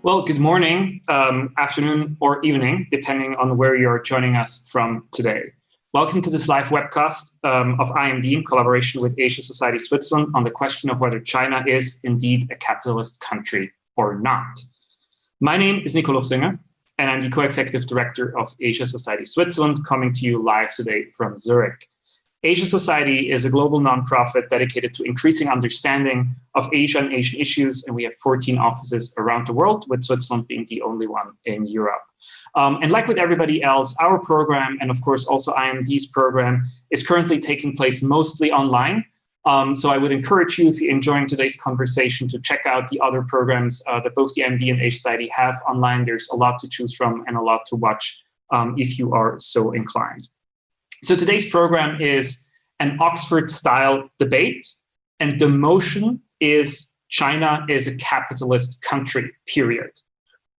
Well, good morning, afternoon, or evening, depending on where you're joining us from today. Welcome to this live webcast of IMD in collaboration with Asia Society Switzerland on the question of whether China is indeed a capitalist country or not. My name is Nico Luchsinger, and I'm the co-executive director of Asia Society Switzerland, coming to you live today from Zurich. Asia Society is a global nonprofit dedicated to increasing understanding of Asia and Asian issues, and we have 14 offices around the world, with Switzerland being the only one in Europe. And like with everybody else, our program, and of course also IMD's program, is currently taking place mostly online. So I would encourage you, if you're enjoying today's conversation, to check out the other programs that both the IMD and Asia Society have online. There's a lot to choose from and a lot to watch if you are so inclined. So today's program is an Oxford-style debate, and the motion is China is a capitalist country, period.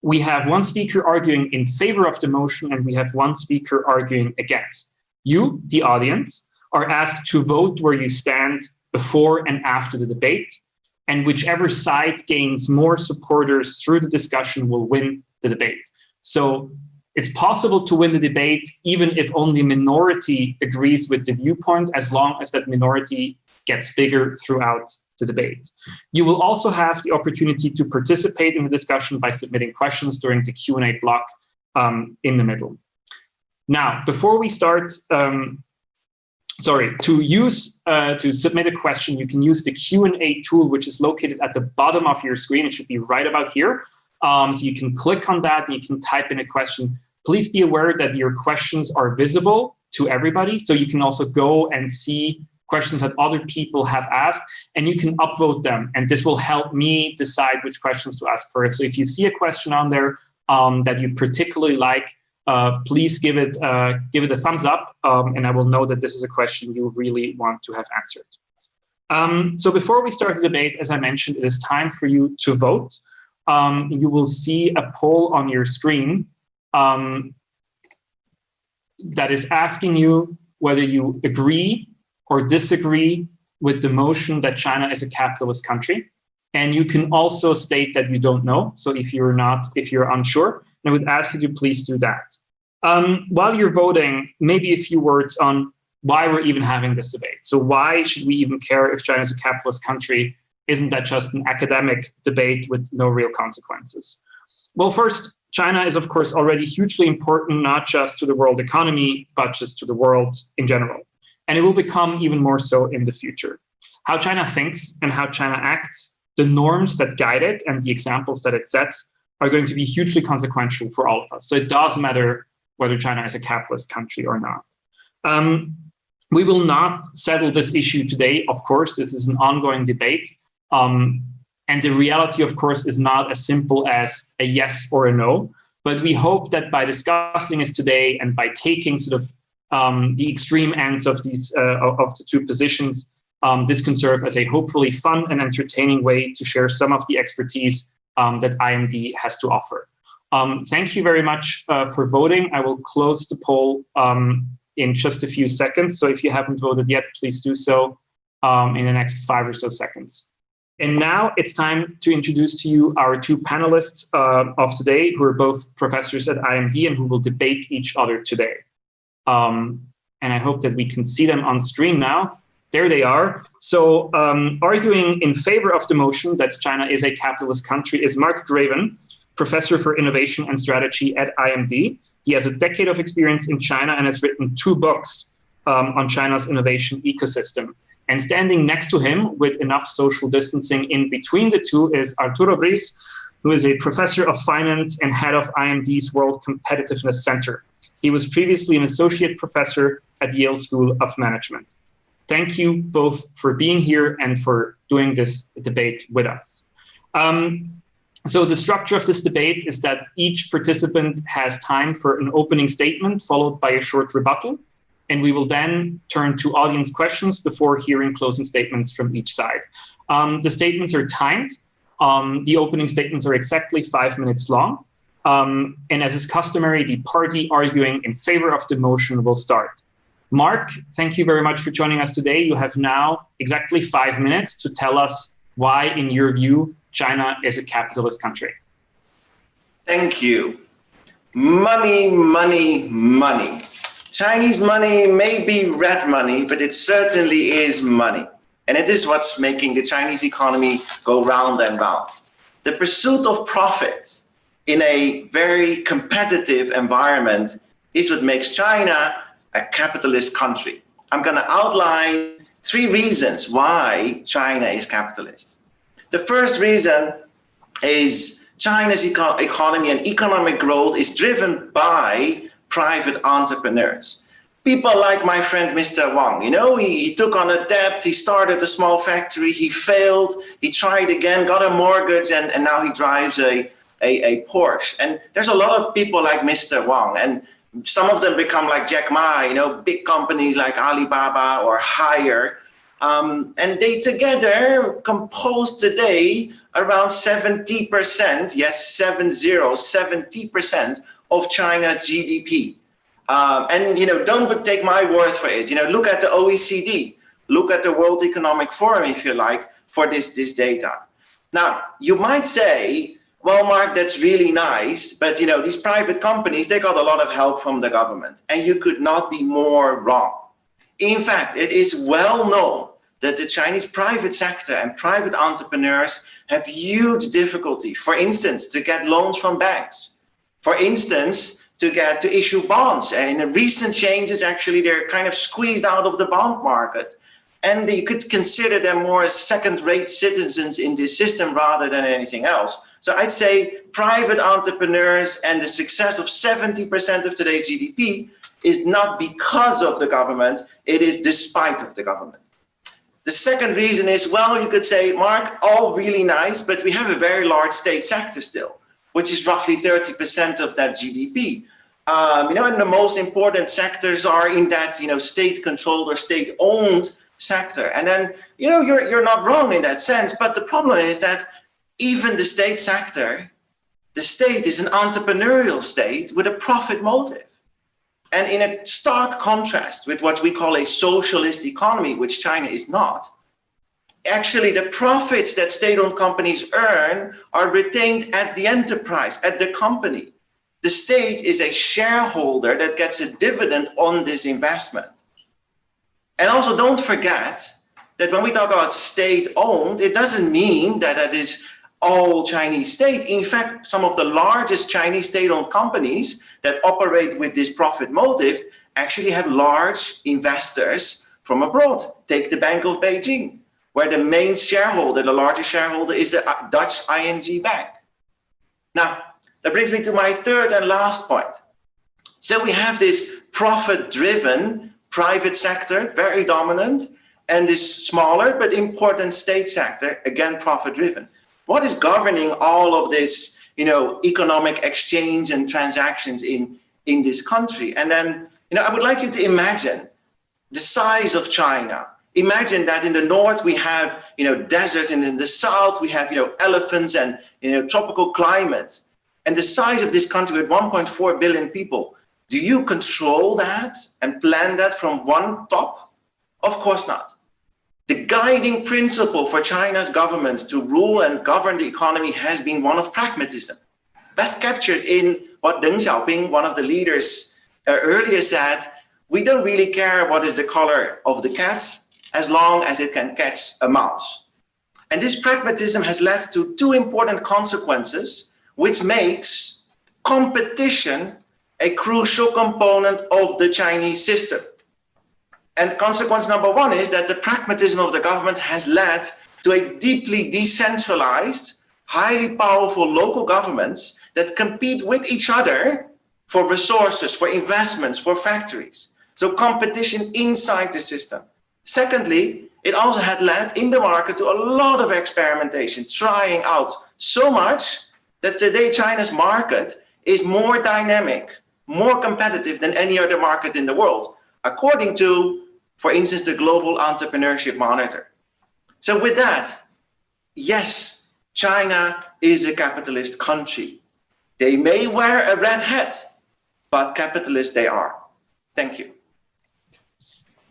We have one speaker arguing in favor of the motion, and we have one speaker arguing against. You, the audience, are asked to vote where you stand before and after the debate, and whichever side gains more supporters through the discussion will win the debate. So it's possible to win the debate even if only a minority agrees with the viewpoint, as long as that minority gets bigger throughout the debate. You will also have the opportunity to participate in the discussion by submitting questions during the Q&A block in the middle. Now, before we start, to submit a question, you can use the Q&A tool, which is located at the bottom of your screen. It should be right about here. So you can click on that and you can type in a question. Please be aware that your questions are visible to everybody. So you can also go and see questions that other people have asked, and you can upvote them. And this will help me decide which questions to ask first. So if you see a question on there that you particularly like, please give it a thumbs up, and I will know that this is a question you really want to have answered. So before we start the debate, as I mentioned, it is time for you to vote. You will see a poll on your screen that is asking you whether you agree or disagree with the motion that China is a capitalist country. And you can also state that you don't know. So if you're unsure, I would ask you to please do that. While you're voting, maybe a few words on why we're even having this debate. So why should we even care if China is a capitalist country? Isn't that just an academic debate with no real consequences? Well, first, China is, of course, already hugely important, not just to the world economy, but just to the world in general. And it will become even more so in the future. How China thinks and how China acts, the norms that guide it and the examples that it sets are going to be hugely consequential for all of us. So it does matter whether China is a capitalist country or not. We will not settle this issue today. Of course, this is an ongoing debate. And the reality, of course, is not as simple as a yes or a no. But we hope that by discussing this today and by taking sort of the extreme ends of these of the two positions, this can serve as a hopefully fun and entertaining way to share some of the expertise that IMD has to offer. Thank you very much for voting. I will close the poll in just a few seconds. So if you haven't voted yet, please do so in the next 5 or so seconds. And now it's time to introduce to you our two panelists of today, who are both professors at IMD and who will debate each other today. And I hope that we can see them on screen now. There they are. So arguing in favor of the motion that China is a capitalist country is Mark Greeven, professor for innovation and strategy at IMD. He has a decade of experience in China and has written 2 books on China's innovation ecosystem. And standing next to him, with enough social distancing in between the two, is Arturo Bris, who is a professor of finance and head of IMD's World Competitiveness Center. He was previously an associate professor at the Yale School of Management. Thank you both for being here and for doing this debate with us. So the structure of this debate is that each participant has time for an opening statement, followed by a short rebuttal. And we will then turn to audience questions before hearing closing statements from each side. The statements are timed. The opening statements are exactly 5 minutes long. And as is customary, the party arguing in favor of the motion will start. Mark, thank you very much for joining us today. You have now exactly 5 minutes to tell us why, in your view, China is a capitalist country. Thank you. Money, money, money. Chinese money may be red money, but it certainly is money. And it is what's making the Chinese economy go round and round. The pursuit of profit in a very competitive environment is what makes China a capitalist country. I'm going to outline 3 reasons why China is capitalist. The first reason is China's economy and economic growth is driven by private entrepreneurs. People like my friend Mr. Wang, he took on a debt, he started a small factory, he failed, he tried again, got a mortgage, and now he drives a Porsche. And there's a lot of people like Mr. Wang, and some of them become like Jack Ma, big companies like Alibaba or Haier. And they together compose today around 70%, yes, 70% of China's GDP. And don't take my word for it. Look at the OECD, look at the World Economic Forum, if you like, for this data. Now, you might say, well, Mark, that's really nice, but these private companies, they got a lot of help from the government, and you could not be more wrong. In fact, it is well known that the Chinese private sector and private entrepreneurs have huge difficulty, for instance, to get loans from banks. For instance, to issue bonds. And in recent changes, actually, they're kind of squeezed out of the bond market. And you could consider them more as second-rate citizens in this system rather than anything else. So I'd say private entrepreneurs and the success of 70% of today's GDP is not because of the government, it is despite of the government. The second reason is, well, you could say, Mark, all really nice, but we have a very large state sector still, which is roughly 30% of that GDP. And the most important sectors are in that, state-controlled or state-owned sector. And then, you're not wrong in that sense, but the problem is that even the state sector, the state is an entrepreneurial state with a profit motive. And in a stark contrast with what we call a socialist economy, which China is not, actually the profits that state-owned companies earn are retained at the enterprise, at the company. The state is a shareholder that gets a dividend on this investment. And also don't forget that when we talk about state-owned, it doesn't mean that it is all Chinese state. In fact, some of the largest Chinese state-owned companies that operate with this profit motive actually have large investors from abroad. Take the Bank of Beijing, where the main shareholder, the largest shareholder, is the Dutch ING Bank. Now, that brings me to my third and last point. So we have this profit-driven private sector, very dominant, and this smaller but important state sector, again, profit-driven. What is governing all of this, economic exchange and transactions in this country? And then, I would like you to imagine the size of China. Imagine that in the north we have, deserts, and in the south we have, elephants and, tropical climate. And the size of this country with 1.4 billion people, do you control that and plan that from one top? Of course not. The guiding principle for China's government to rule and govern the economy has been one of pragmatism. Best captured in what Deng Xiaoping, one of the leaders, earlier said, we don't really care what is the color of the cat as long as it can catch a mouse. And this pragmatism has led to 2 important consequences, which makes competition a crucial component of the Chinese system. And consequence number 1 is that the pragmatism of the government has led to a deeply decentralized, highly powerful local governments that compete with each other for resources, for investments, for factories. So competition inside the system. Secondly, it also had led in the market to a lot of experimentation, trying out so much that today China's market is more dynamic, more competitive than any other market in the world, according to, for instance, the Global Entrepreneurship Monitor. So with that, yes, China is a capitalist country. They may wear a red hat, but capitalists they are. Thank you.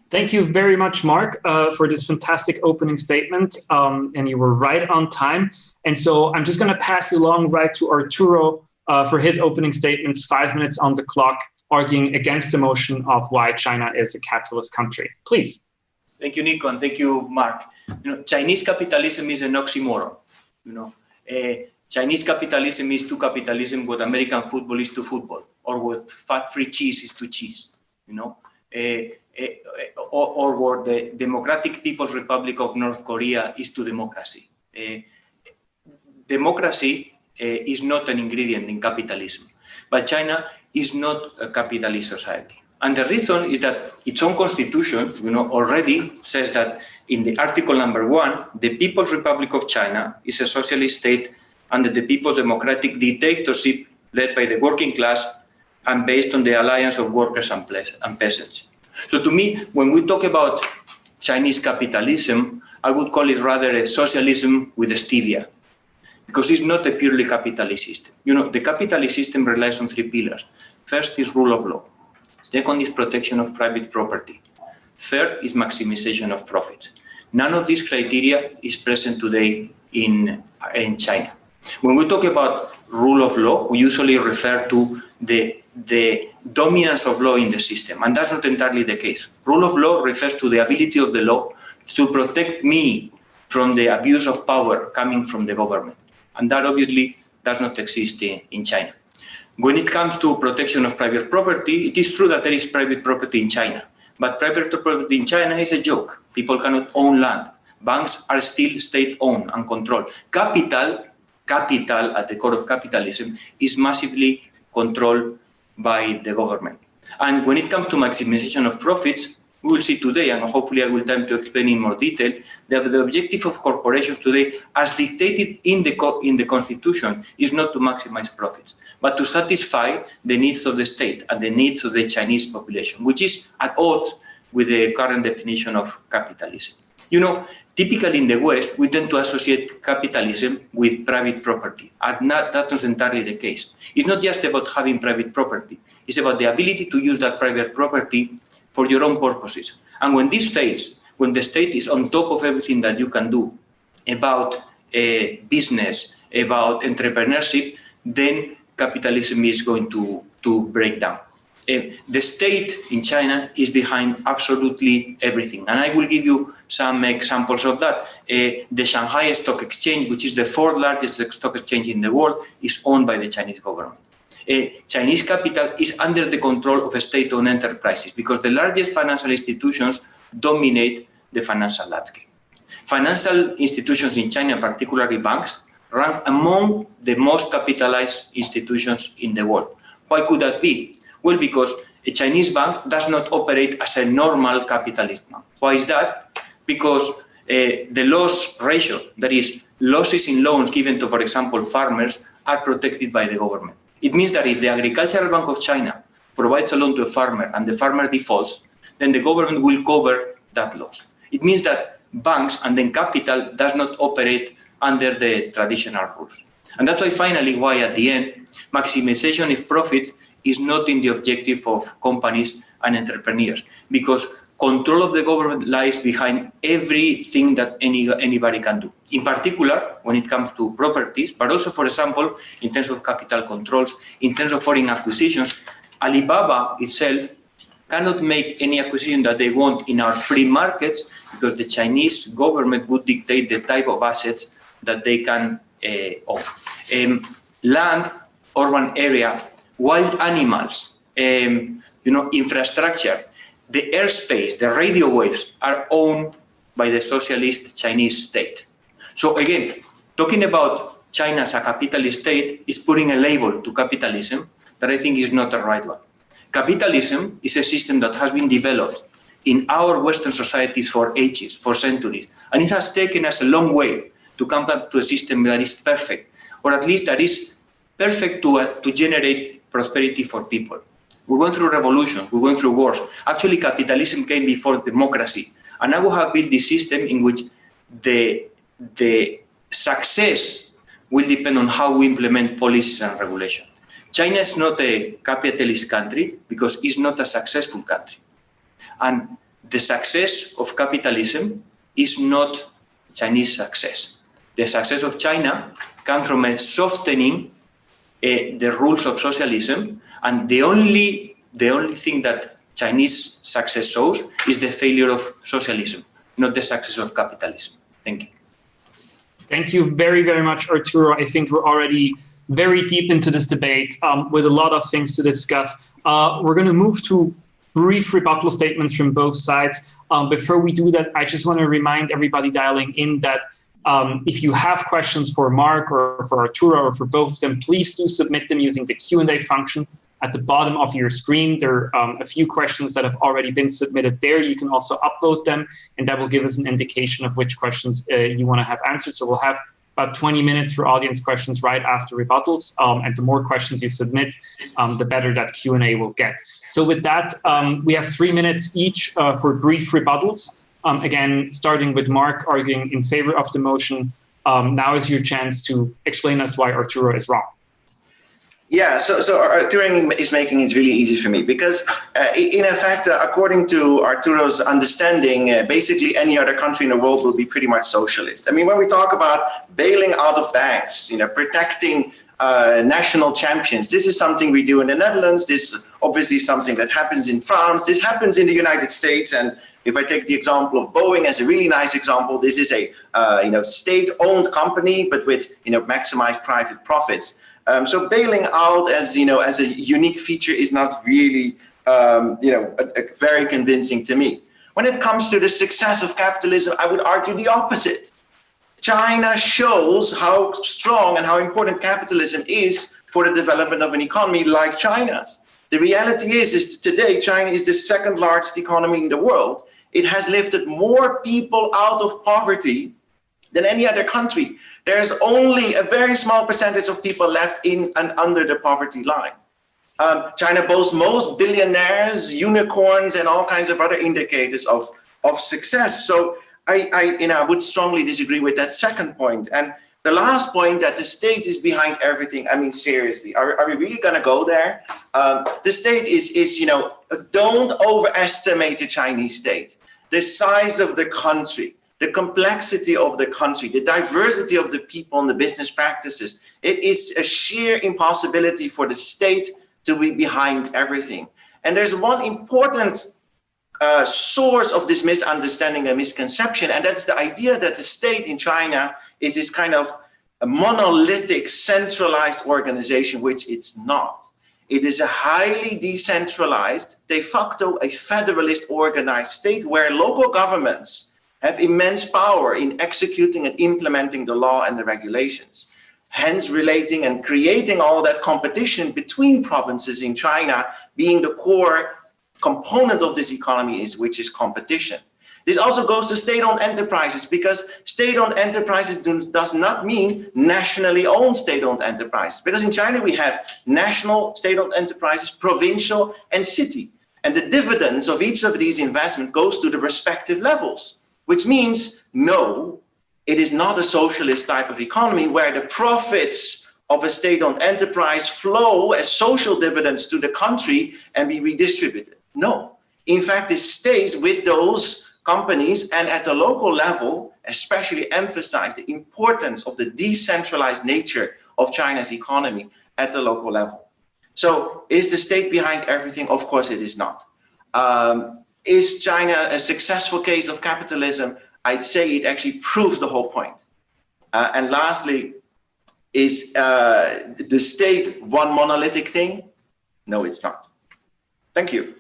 Thank you very much, Mark, for this fantastic opening statement. And you were right on time. And so I'm just going to pass it along right to Arturo for his opening statements, 5 minutes on the clock, arguing against the motion of why China is a capitalist country. Please. Thank you, Nico, and thank you, Mark. Chinese capitalism is an oxymoron. Chinese capitalism is to capitalism what American football is to football, or what fat-free cheese is to cheese. Or what the Democratic People's Republic of North Korea is to democracy. Democracy is not an ingredient in capitalism, but China is not a capitalist society. And the reason is that its own constitution, already says that in the article number 1, the People's Republic of China is a socialist state under the People's Democratic Dictatorship led by the working class and based on the alliance of workers and peasants. So to me, when we talk about Chinese capitalism, I would call it rather a socialism with a stevia, because it's not a purely capitalist system. The capitalist system relies on 3 pillars. First is rule of law. Second is protection of private property. Third is maximization of profits. None of these criteria is present today in China. When we talk about rule of law, we usually refer to the dominance of law in the system, and that's not entirely the case. Rule of law refers to the ability of the law to protect me from the abuse of power coming from the government, and that obviously does not exist in China. When it comes to protection of private property, it is true that there is private property in China, but private property in China is a joke. People cannot own land. Banks are still state-owned and controlled. Capital at the core of capitalism is massively controlled by the government. And when it comes to maximization of profits, we will see today, and hopefully I will have time to explain in more detail, that the objective of corporations today, as dictated in the Constitution, is not to maximize profits, but to satisfy the needs of the state and the needs of the Chinese population, which is at odds with the current definition of capitalism. Typically in the West, we tend to associate capitalism with private property, and that's not entirely the case. It's not just about having private property. It's about the ability to use that private property for your own purposes. And when this fails, when the state is on top of everything that you can do about business, about entrepreneurship, then capitalism is going to break down. The state in China is behind absolutely everything. And I will give you some examples of that. The Shanghai Stock Exchange, which is the 4th largest stock exchange in the world, is owned by the Chinese government. Chinese capital is under the control of state-owned enterprises because the largest financial institutions dominate the financial landscape. Financial institutions in China, particularly banks, rank among the most capitalized institutions in the world. Why could that be? Well, because a Chinese bank does not operate as a normal capitalist bank. Why is that? Because the loss ratio, that is, losses in loans given to, for example, farmers, are protected by the government. It means that if the Agricultural Bank of China provides a loan to a farmer and the farmer defaults, then the government will cover that loss. It means that banks and then capital does not operate under the traditional rules. And that's why at the end, maximization of profit is not in the objective of companies and entrepreneurs, because control of the government lies behind everything that anybody can do. In particular, when it comes to properties, but also, for example, in terms of capital controls, in terms of foreign acquisitions, Alibaba itself cannot make any acquisition that they want in our free markets because the Chinese government would dictate the type of assets that they can own. Land, urban area, wild animals, infrastructure, the airspace, the radio waves are owned by the socialist Chinese state. So again, talking about China as a capitalist state is putting a label to capitalism that I think is not the right one. Capitalism is a system that has been developed in our Western societies for ages, for centuries, and it has taken us a long way to come back to a system that is perfect, or at least that is perfect to generate prosperity for people. We went through revolutions, we went through wars. Actually, capitalism came before democracy. And now we have built this system in which the success will depend on how we implement policies and regulation. China is not a capitalist country because it's not a successful country. And the success of capitalism is not Chinese success. The success of China comes from a softening the rules of socialism, and the only thing that Chinese success shows is the failure of socialism, not the success of capitalism. Thank you. Thank you very, very much, Arturo. I think we're already very deep into this debate with a lot of things to discuss. We're going to move to brief rebuttal statements from both sides. Before we do that, I just want to remind everybody dialing in that if you have questions for Mark or for Arturo or for both of them, please do submit them using the Q&A function at the bottom of your screen. There are a few questions that have already been submitted there. You can also upload them, and that will give us an indication of which questions you want to have answered. So we'll have about 20 minutes for audience questions right after rebuttals. And the more questions you submit, the better that Q&A will get. So with that, we have 3 minutes each for brief rebuttals. Again, starting with Mark arguing in favor of the motion. Now is your chance to explain us why Arturo is wrong. Yeah, so Arturo is making it really easy for me because, in effect, according to Arturo's understanding, basically any other country in the world will be pretty much socialist. I mean, when we talk about bailing out of banks, protecting national champions, this is something we do in the Netherlands. This is obviously something that happens in France. This happens in the United States. And if I take the example of Boeing as a really nice example, this is a state-owned company, but with maximized private profits. So bailing out as a unique feature is not really very convincing to me. When it comes to the success of capitalism, I would argue the opposite. China shows how strong and how important capitalism is for the development of an economy like China's. The reality is today China is the second largest economy in the world. It has lifted more people out of poverty than any other country. There's only a very small percentage of people left in and under the poverty line. China boasts most billionaires, unicorns, and all kinds of other indicators of success. So I would strongly disagree with that second point. And the last point, that the state is behind everything. I mean, seriously, are we really going to go there? The state is don't overestimate the Chinese state. The size of the country, the complexity of the country, the diversity of the people and the business practices. It is a sheer impossibility for the state to be behind everything. And there's one important source of this misunderstanding and misconception, and that's the idea that the state in China is this kind of a monolithic, centralized organization, which it's not. It is a highly decentralized, de facto a federalist organized state where local governments have immense power in executing and implementing the law and the regulations, hence relating and creating all that competition between provinces in China being the core component of this economy, which is competition. This also goes to state-owned enterprises, because state-owned enterprises does not mean nationally owned state-owned enterprises. Because in China we have national state-owned enterprises, provincial and city. And the dividends of each of these investments goes to the respective levels. Which means, no, it is not a socialist type of economy where the profits of a state-owned enterprise flow as social dividends to the country and be redistributed. No, in fact, it stays with those companies and at the local level, especially emphasize the importance of the decentralized nature of China's economy at the local level. So is the state behind everything? Of course it is not. Is China a successful case of capitalism? I'd say it actually proves the whole point. And lastly, is the state one monolithic thing? No, it's not. Thank you.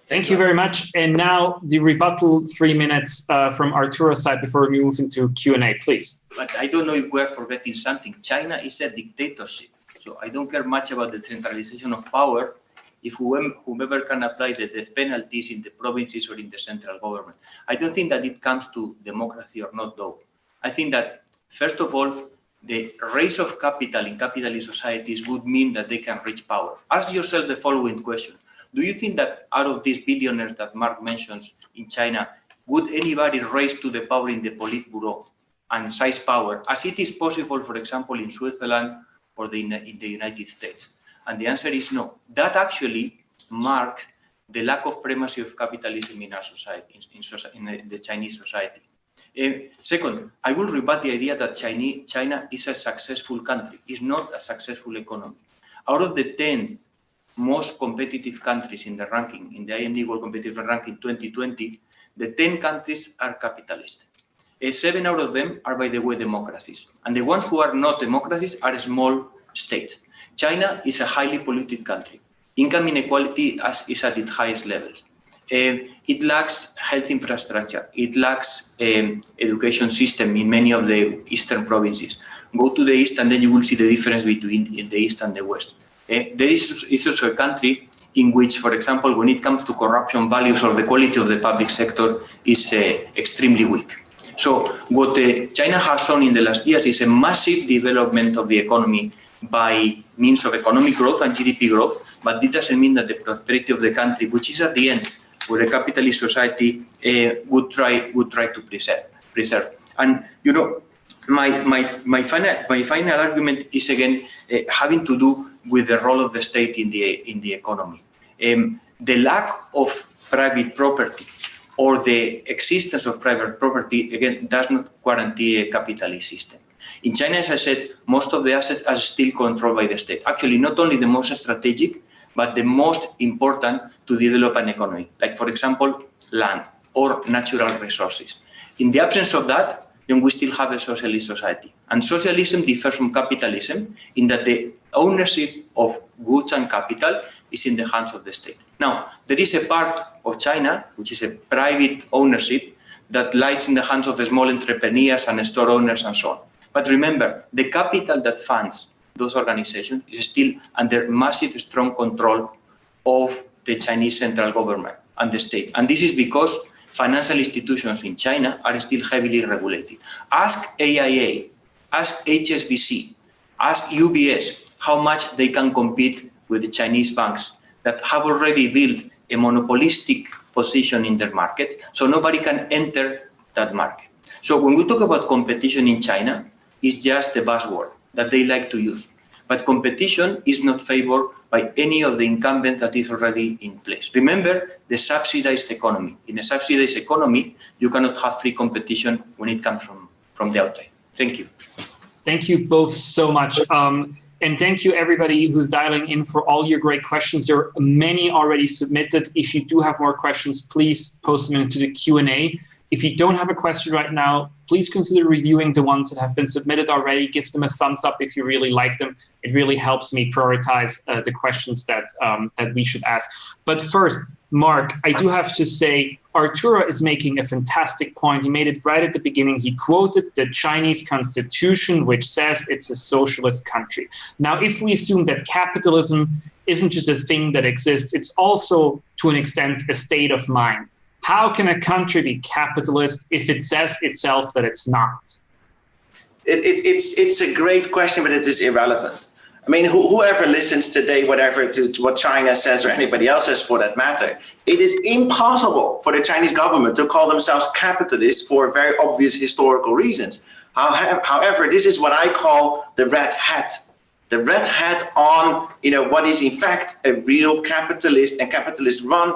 Thank you very much. And now the rebuttal 3 minutes from Arturo's side before we move into Q&A, please. But I don't know if we're forgetting something. China is a dictatorship. So I don't care much about the centralization of power if whomever can apply the death penalties in the provinces or in the central government. I don't think that it comes to democracy or not, though. I think that, first of all, the race of capital in capitalist societies would mean that they can reach power. Ask yourself the following question. Do you think that out of these billionaires that Mark mentions in China, would anybody raise to the power in the Politburo and size power, as it is possible, for example, in Switzerland or in the United States? And the answer is no. That actually marked the lack of primacy of capitalism in our society, in the Chinese society. Second, I will rebut the idea that China is a successful country. It's not a successful economy. Out of the 10 most competitive countries in the ranking, in the IMD World Competitiveness Ranking 2020, the 10 countries are capitalist. 7 out of them are, by the way, democracies. And the ones who are not democracies are small states. China is a highly polluted country. Income inequality is at its highest levels. It lacks health infrastructure. It lacks education system in many of the eastern provinces. Go to the east and then you will see the difference between the east and the west. There is also a country in which, for example, when it comes to corruption values or the quality of the public sector is extremely weak. So what China has shown in the last years is a massive development of the economy by means of economic growth and GDP growth, but it doesn't mean that the prosperity of the country, which is at the end where a capitalist society would try to preserve. And my final argument is again having to do with the role of the state in the economy. The lack of private property or the existence of private property again does not guarantee a capitalist system. In China, as I said, most of the assets are still controlled by the state. Actually, not only the most strategic, but the most important to develop an economy, like, for example, land or natural resources. In the absence of that, then we still have a socialist society. And socialism differs from capitalism in that the ownership of goods and capital is in the hands of the state. Now, there is a part of China, which is a private ownership, that lies in the hands of the small entrepreneurs and store owners and so on. But remember, the capital that funds those organizations is still under massive, strong control of the Chinese central government and the state. And this is because financial institutions in China are still heavily regulated. Ask AIA, ask HSBC, ask UBS how much they can compete with the Chinese banks that have already built a monopolistic position in their market, so nobody can enter that market. So when we talk about competition in China, it's just a buzzword that they like to use. But competition is not favored by any of the incumbents that is already in place. Remember the subsidized economy. In a subsidized economy, you cannot have free competition when it comes from the outside. Thank you. Thank you both so much. And thank you everybody who's dialing in for all your great questions. There are many already submitted. If you do have more questions, please post them into the Q&A. If you don't have a question right now, please consider reviewing the ones that have been submitted already. Give them a thumbs up if you really like them. It really helps me prioritize the questions that we should ask. But first, Mark, I do have to say, Arturo is making a fantastic point. He made it right at the beginning. He quoted the Chinese constitution, which says it's a socialist country. Now, if we assume that capitalism isn't just a thing that exists, it's also, to an extent, a state of mind. How can a country be capitalist if it says itself that it's not? It's a great question, but it is irrelevant. I mean, whoever listens today, whatever to what China says or anybody else says for that matter, it is impossible for the Chinese government to call themselves capitalist for very obvious historical reasons. However, this is what I call the red hat. The red hat on, what is in fact a real capitalist and capitalist-run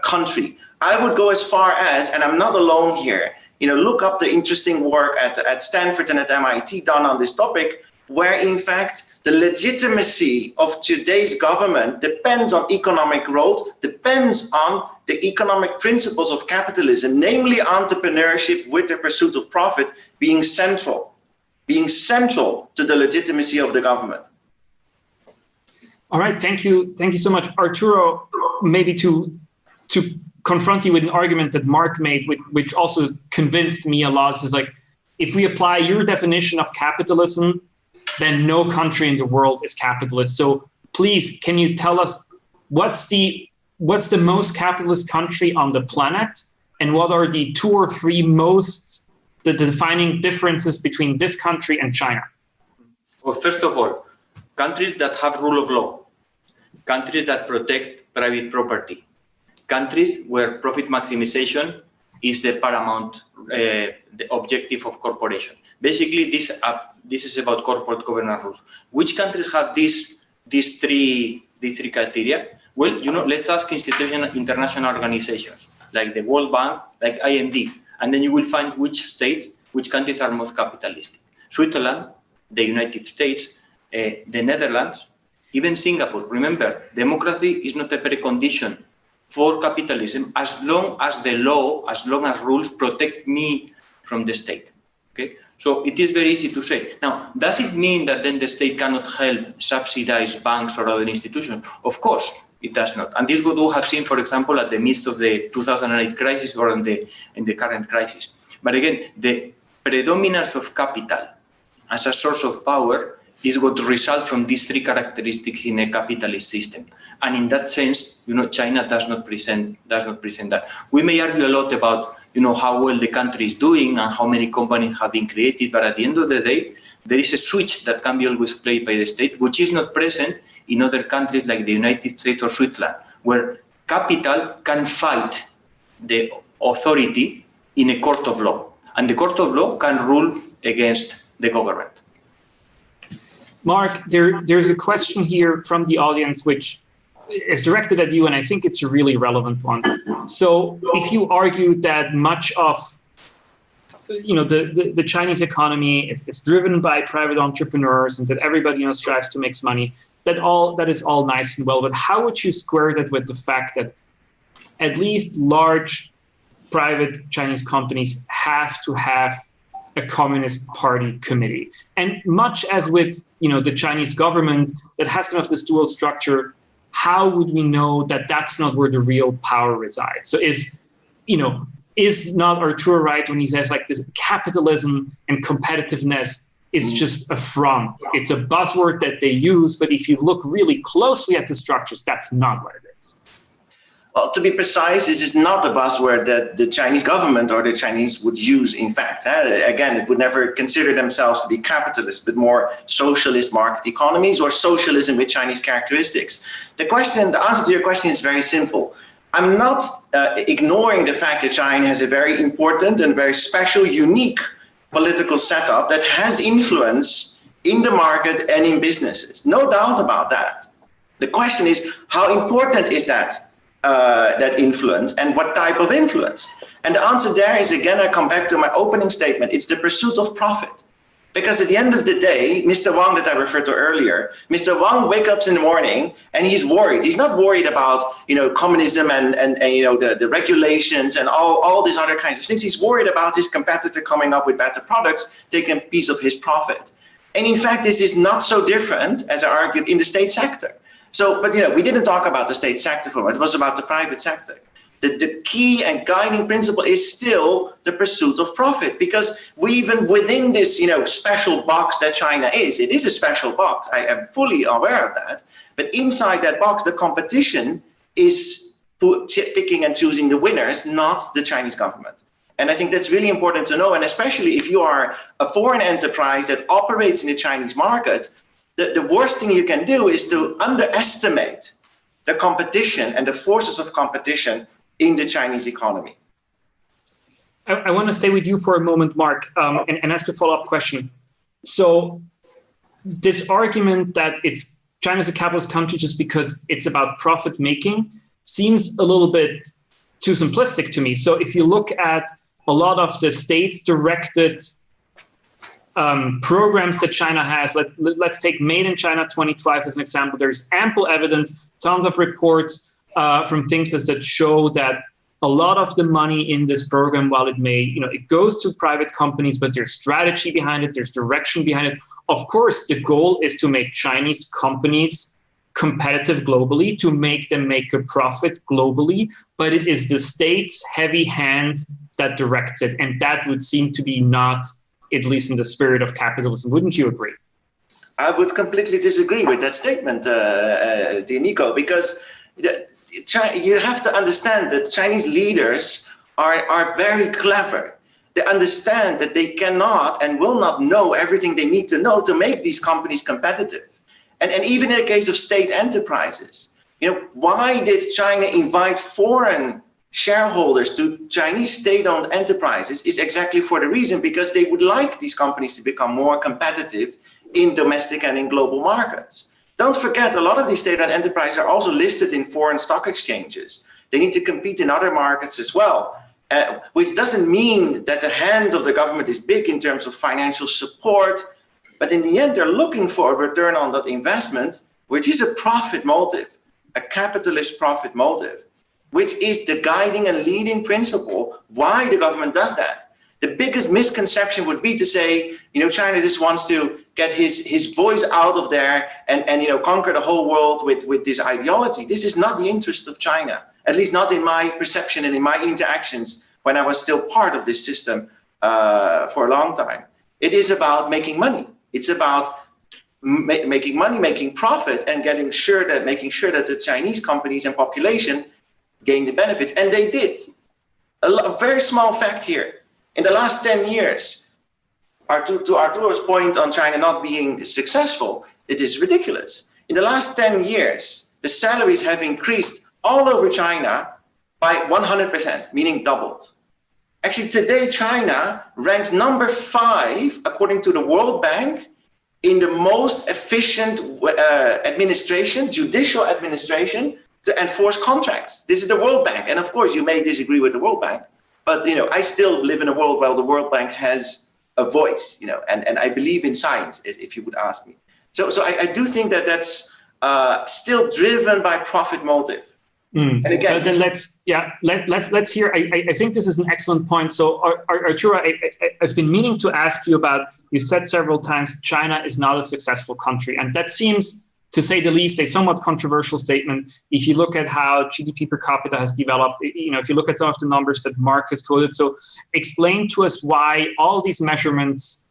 country. I would go as far as, and I'm not alone here, look up the interesting work at Stanford and at MIT done on this topic, where in fact the legitimacy of today's government depends on economic growth, depends on the economic principles of capitalism, namely entrepreneurship with the pursuit of profit being central to the legitimacy of the government. All right, thank you so much. Arturo, maybe to confront you with an argument that Mark made, which also convinced me a lot, is like, if we apply your definition of capitalism, then no country in the world is capitalist. So please, can you tell us what's the most capitalist country on the planet, and what are the 2 or 3 the defining differences between this country and China? Well, first of all, countries that have rule of law, countries that protect private property, countries where profit maximization is the paramount the objective of corporation. Basically, this is about corporate governance rules. Which countries have these three criteria? Well, let's ask international organizations like the World Bank, like IMD, and then you will find which countries are most capitalistic. Switzerland, the United States, the Netherlands, Even Singapore, remember, democracy is not a precondition for capitalism as long as the law, as long as rules protect me from the state. Okay, so it is very easy to say. Now, does it mean that then the state cannot help subsidize banks or other institutions? Of course, it does not. And this is what we have seen, for example, at the midst of the 2008 crisis or in the current crisis. But again, the predominance of capital as a source of power is what results from these three characteristics in a capitalist system. And in that sense, China does not present that. We may argue a lot about how well the country is doing and how many companies have been created, but at the end of the day, there is a switch that can be always played by the state, which is not present in other countries like the United States or Switzerland, where capital can fight the authority in a court of law, and the court of law can rule against the government. Mark, there's a question here from the audience which is directed at you, and I think it's a really relevant one. So if you argue that much of the Chinese economy is driven by private entrepreneurs and that everybody strives to make money, that is all nice and well, but how would you square that with the fact that at least large private Chinese companies have to have a Communist Party committee? And much as with the Chinese government that has kind of this dual structure, how would we know that that's not where the real power resides? So is not Arturo right when he says like this capitalism and competitiveness is just a front? It's a buzzword that they use, but if you look really closely at the structures, that's not what it is. Well, to be precise, this is not the buzzword that the Chinese government or the Chinese would use, in fact. Again, it would never consider themselves to be capitalist, but more socialist market economies or socialism with Chinese characteristics. The answer to your question is very simple. I'm not ignoring the fact that China has a very important and very special, unique political setup that has influence in the market and in businesses. No doubt about that. The question is, how important is that influence and what type of influence? And the answer there is, again, I come back to my opening statement. It's the pursuit of profit. Because at the end of the day, Mr. Wang that I referred to earlier, Mr. Wang wakes up in the morning and he's worried. He's not worried about, communism and the regulations and all these other kinds of things. He's worried about his competitor coming up with better products, taking a piece of his profit. And in fact, this is not so different, as I argued, in the state sector. So, but we didn't talk about the state sector for a moment. It was about the private sector. The key and guiding principle is still the pursuit of profit, because even within this, special box that China is, it is a special box. I am fully aware of that. But inside that box, the competition is picking and choosing the winners, not the Chinese government. And I think that's really important to know. And especially if you are a foreign enterprise that operates in the Chinese market, the worst thing you can do is to underestimate the competition and the forces of competition in the Chinese economy. I want to stay with you for a moment, Mark, and ask a follow-up question. So this argument that China's a capitalist country just because it's about profit making seems a little bit too simplistic to me. So if you look at a lot of the states-directed programs that China has, let's take Made in China 2012 as an example. There's ample evidence, tons of reports from think tanks that show that a lot of the money in this program, while it may, it goes to private companies, but there's strategy behind it, there's direction behind it. Of course, the goal is to make Chinese companies competitive globally, to make them make a profit globally, but it is the state's heavy hand that directs it. And that would seem to be not, at least in the spirit of capitalism. Wouldn't you agree? I would completely disagree with that statement, dear Nico, because you have to understand that Chinese leaders are very clever. They understand that they cannot and will not know everything they need to know to make these companies competitive. And even in the case of state enterprises, why did China invite foreign shareholders to Chinese state-owned enterprises is exactly for the reason because they would like these companies to become more competitive in domestic and in global markets. Don't forget, a lot of these state-owned enterprises are also listed in foreign stock exchanges. They need to compete in other markets as well, which doesn't mean that the hand of the government is big in terms of financial support, but in the end, they're looking for a return on that investment which is a profit motive, a capitalist profit motive, which is the guiding and leading principle why the government does that. The biggest misconception would be to say, China just wants to get his voice out of there and conquer the whole world with this ideology. This is not the interest of China, at least not in my perception and in my interactions when I was still part of this system for a long time. It is about making money. It's about making money, making profit, and making sure that the Chinese companies and population gain the benefits. And they did. A very small fact here. In the last 10 years, to Arturo's point on China not being successful, it is ridiculous. In the last 10 years, the salaries have increased all over China by 100%, meaning doubled. Actually, today, China ranks number 5, according to the World Bank, in the most efficient administration, judicial administration, to enforce contracts. This is the World Bank. And of course, you may disagree with the World Bank, but I still live in a world where the World Bank has a voice, and I believe in science, if you would ask me. So I do think that that's still driven by profit motive. And again, then let's hear. I think this is an excellent point. So Arturo, I've been meaning to ask you about. You said several times China is not a successful country, and that seems, to say the least, a somewhat controversial statement. If you look at how GDP per capita has developed, if you look at some of the numbers that Mark has quoted, so explain to us why all these measurements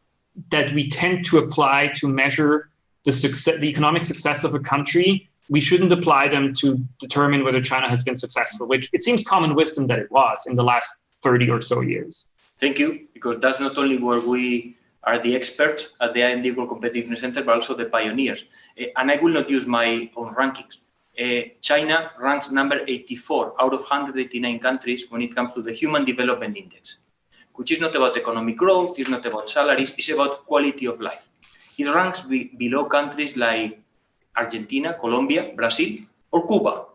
that we tend to apply to measure the economic success of a country, we shouldn't apply them to determine whether China has been successful, which it seems common wisdom that it was in the last 30 or so years. Thank you, because that's not only where we are the experts at the IMD World Competitiveness Center, but also the pioneers. And I will not use my own rankings. China ranks number 84 out of 189 countries when it comes to the Human Development Index, which is not about economic growth, it's not about salaries, it's about quality of life. It ranks below countries like Argentina, Colombia, Brazil, or Cuba,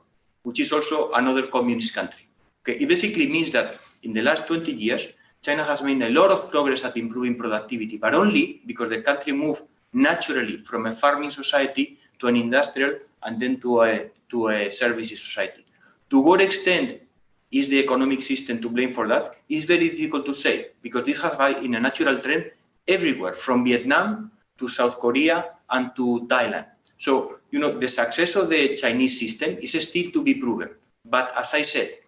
which is also another communist country. Okay, it basically means that in the last 20 years, China has made a lot of progress at improving productivity, but only because the country moved naturally from a farming society to an industrial and then to a services society. To what extent is the economic system to blame for that? It's very difficult to say, because this has been a natural trend everywhere, from Vietnam to South Korea and to Thailand. So, the success of the Chinese system is still to be proven. But as I said,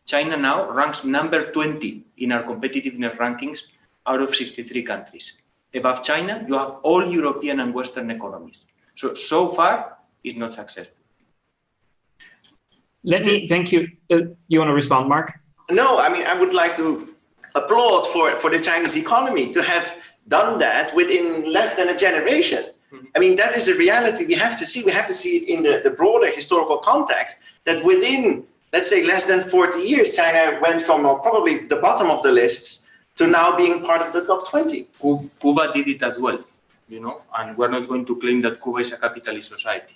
China now ranks number 20 in our competitiveness rankings out of 63 countries. Above China, you have all European and Western economies. So far, it's not successful. Thank you. You want to respond, Mark? No, I would like to applaud for the Chinese economy to have done that within less than a generation. That is a reality we have to see. We have to see it in the broader historical context, that within, let's say, less than 40 years, China went from probably the bottom of the lists to now being part of the top 20. Cuba did it as well, and we're not going to claim that Cuba is a capitalist society.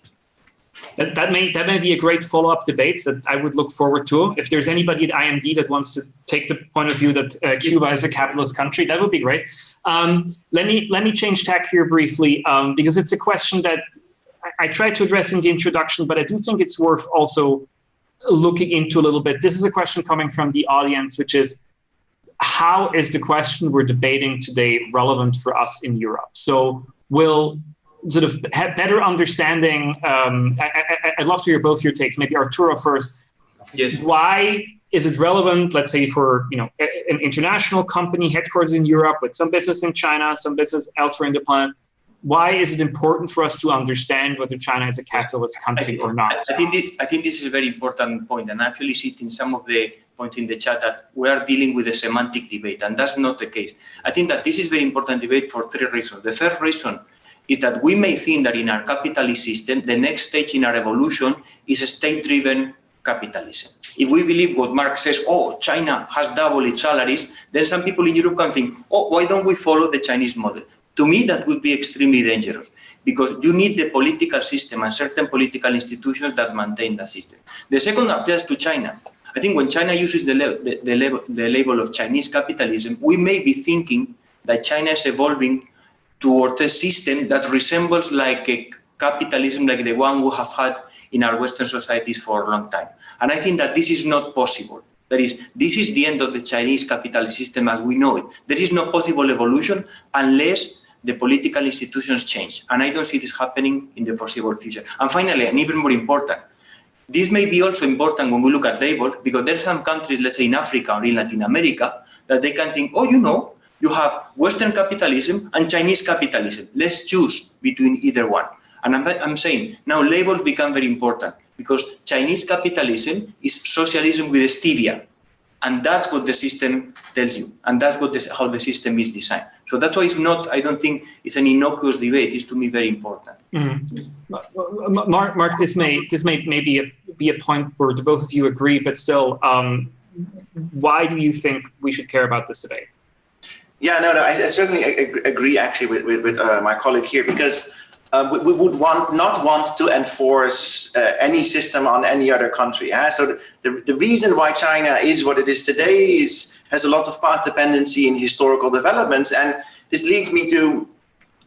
That may be a great follow-up debate that I would look forward to. If there's anybody at IMD that wants to take the point of view that Cuba is a capitalist country, that would be great. Let me change tack here briefly, because it's a question that I tried to address in the introduction, but I do think it's worth also looking into a little bit. This is a question coming from the audience, which is, how is the question we're debating today relevant for us in Europe? So will sort of have better understanding. I'd love to hear both your takes. Maybe Arturo first. Yes. Why is it relevant, let's say, for an international company headquartered in Europe with some business in China, some business elsewhere in the planet? Why is it important for us to understand whether China is a capitalist country or not? I think this is a very important point, and I actually see it in some of the points in the chat that we are dealing with a semantic debate, and that's not the case. I think that this is a very important debate for 3 reasons. The first reason is that we may think that in our capitalist system, the next stage in our evolution is a state-driven capitalism. If we believe what Mark says, China has doubled its salaries, then some people in Europe can think, why don't we follow the Chinese model? To me, that would be extremely dangerous, because you need the political system and certain political institutions that maintain the system. The second applies to China. I think when China uses the label of Chinese capitalism, we may be thinking that China is evolving towards a system that resembles like capitalism like the one we have had in our Western societies for a long time. And I think that this is not possible. That is, this is the end of the Chinese capitalist system as we know it. There is no possible evolution unless the political institutions change. And I don't see this happening in the foreseeable future. And finally, and even more important, this may be also important when we look at labels, because there are some countries, let's say in Africa or in Latin America, that they can think, oh, you know, you have Western capitalism and Chinese capitalism. Let's choose between either one. And I'm saying now labels become very important because Chinese capitalism is socialism with stevia. And that's what the system tells you. And that's what how the system is designed. So that's why it's not, I don't think it's an innocuous debate. It's to me very important. Mm-hmm. Mark, this may maybe be a point where the both of you agree, but still, why do you think we should care about this debate? Yeah, no, I certainly agree actually with my colleague here, because we would not want to enforce any system on any other country. So the reason why China is what it is today has a lot of path dependency in historical developments. And this leads me to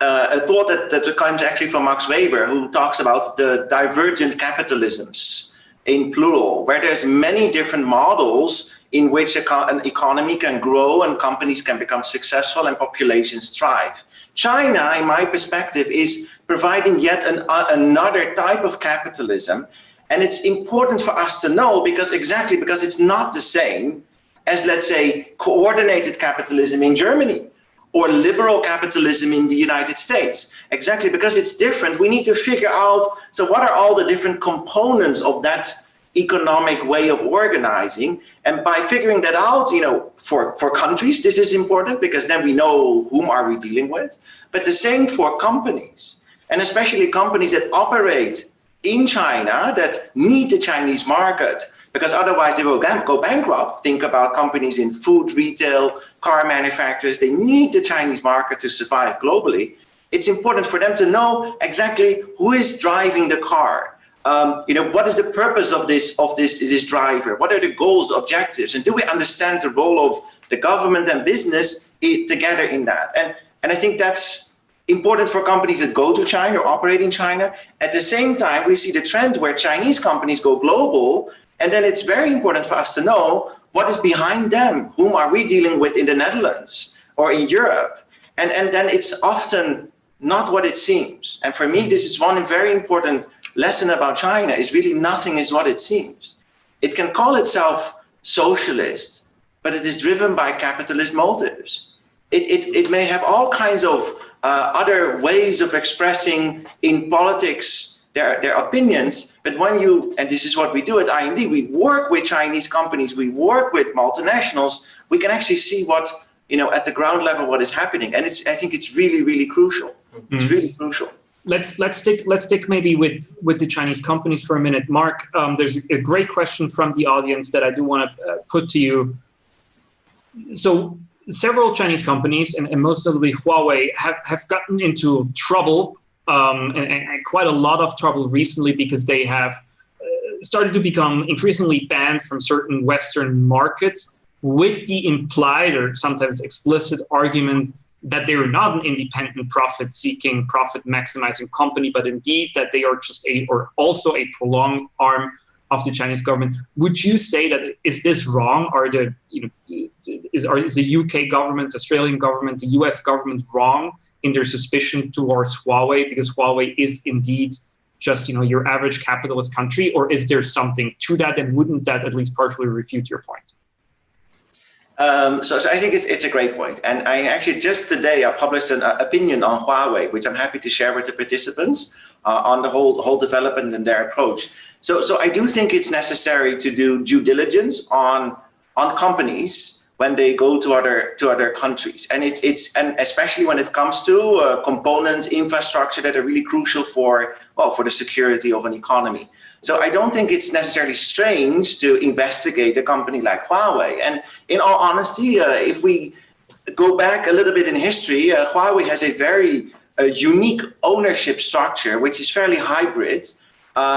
a thought that comes actually from Max Weber, who talks about the divergent capitalisms in plural, where there's many different models in which an economy can grow and companies can become successful and populations thrive. China, in my perspective, is providing yet another type of capitalism. And it's important for us to know because it's not the same as, let's say, coordinated capitalism in Germany or liberal capitalism in the United States. Exactly because it's different, we need to figure out, so what are all the different components of that economic way of organizing? And by figuring that out, for countries, this is important because then we know whom are we dealing with. But the same for companies, and especially companies that operate in China that need the Chinese market, because otherwise they will go bankrupt. Think about companies in food, retail, car manufacturers. They need the Chinese market to survive globally. It's important for them to know exactly who is driving the car. What is the purpose of this driver? What are the goals, objectives? And do we understand the role of the government and business together in that? And I think that's important for companies that go to China or operate in China. At the same time, we see the trend where Chinese companies go global. And then it's very important for us to know what is behind them. Whom are we dealing with in the Netherlands or in Europe? And then it's often not what it seems. And for me, this is one very important lesson about China is really nothing is what it seems. It can call itself socialist, but it is driven by capitalist motives. It may have all kinds of other ways of expressing in politics their opinions, but and this is what we do at IMD, we work with Chinese companies, we work with multinationals, we can actually see what, at the ground level, what is happening. And I think it's really, really crucial. It's really crucial. Let's stick maybe with the Chinese companies for a minute. Mark, there's a great question from the audience that I do want to put to you. So several Chinese companies, and most notably Huawei, have gotten into trouble, and quite a lot of trouble recently because they have started to become increasingly banned from certain Western markets with the implied or sometimes explicit argument that they are not an independent profit-seeking, profit-maximizing company, but indeed that they are just also a prolonged arm of the Chinese government. Would you say that is this wrong? Is the UK government, Australian government, the US government wrong in their suspicion towards Huawei because Huawei is indeed just your average capitalist country, or is there something to that, and wouldn't that at least partially refute your point? So I think it's a great point. And I actually just today I published an opinion on Huawei, which I'm happy to share with the participants on the whole development and their approach. So I do think it's necessary to do due diligence on companies when they go to other countries, and and especially when it comes to component infrastructure that are really crucial for the security of an economy. So I don't think it's necessarily strange to investigate a company like Huawei. And in all honesty, if we go back a little bit in history, Huawei has a very unique ownership structure, which is fairly hybrid,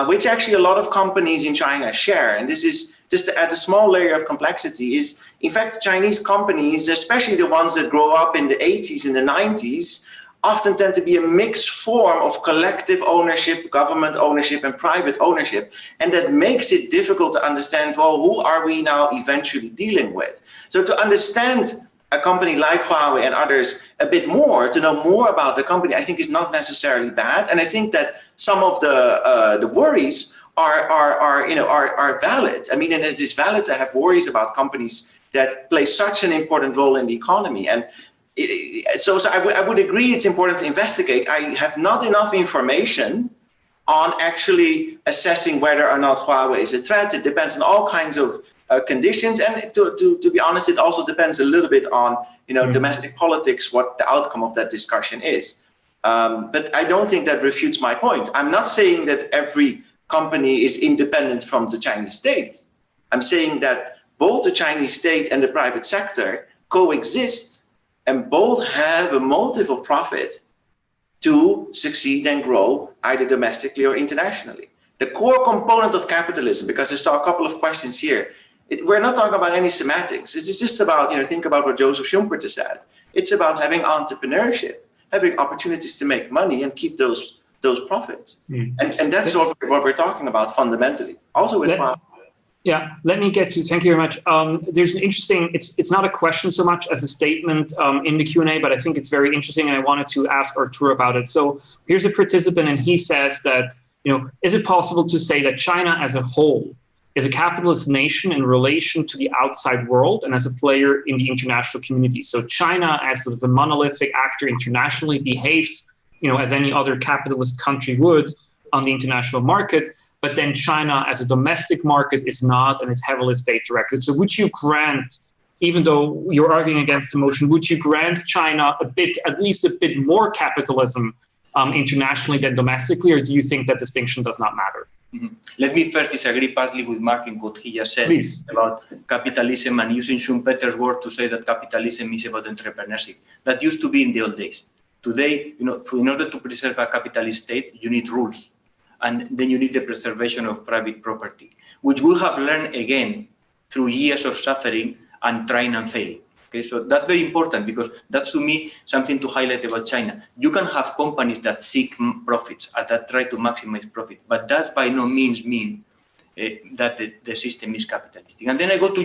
which actually a lot of companies in China share. And this is just to add a small layer of complexity in fact, Chinese companies, especially the ones that grow up in the 80s and the 90s, often tend to be a mixed form of collective ownership, government ownership, and private ownership. And that makes it difficult to understand, well, who are we now eventually dealing with? So to understand a company like Huawei and others a bit more, to know more about the company, I think is not necessarily bad. And I think that some of the worries are valid. I mean, and it is valid to have worries about companies that play such an important role in the economy. And so I would agree it's important to investigate. I have not enough information on actually assessing whether or not Huawei is a threat. It depends on all kinds of conditions, and to be honest, it also depends a little bit on domestic politics, what the outcome of that discussion is. But I don't think that refutes my point. I'm not saying that every company is independent from the Chinese state. I'm saying that both the Chinese state and the private sector coexist, and both have a motive of profit to succeed and grow either domestically or internationally. The core component of capitalism, because I saw a couple of questions here, we're not talking about any semantics. It's just about, think about what Joseph Schumpeter said. It's about having entrepreneurship, having opportunities to make money and keep those profits. And that's what we're talking about fundamentally. Also with Yeah, let me get to, thank you very much. There's an interesting, it's not a question so much as a statement in the Q&A, but I think it's very interesting and I wanted to ask Arturo about it. So here's a participant and he says that, is it possible to say that China as a whole is a capitalist nation in relation to the outside world and as a player in the international community? So China as sort of a monolithic actor internationally behaves, as any other capitalist country would on the international market, but then China as a domestic market is not and is heavily state-directed. So would you grant, even though you're arguing against the motion, would you grant China at least a bit more capitalism internationally than domestically, or do you think that distinction does not matter? Mm-hmm. Let me first disagree partly with Mark in what he just said about capitalism and using Schumpeter's word to say that capitalism is about entrepreneurship. That used to be in the old days. Today, in order to preserve a capitalist state, you need rules. And then you need the preservation of private property, which we have learned again through years of suffering and trying and failing. Okay, so that's very important because that's to me something to highlight about China. You can have companies that seek profits and that try to maximize profit, but that by no means mean that the system is capitalistic. And then I go to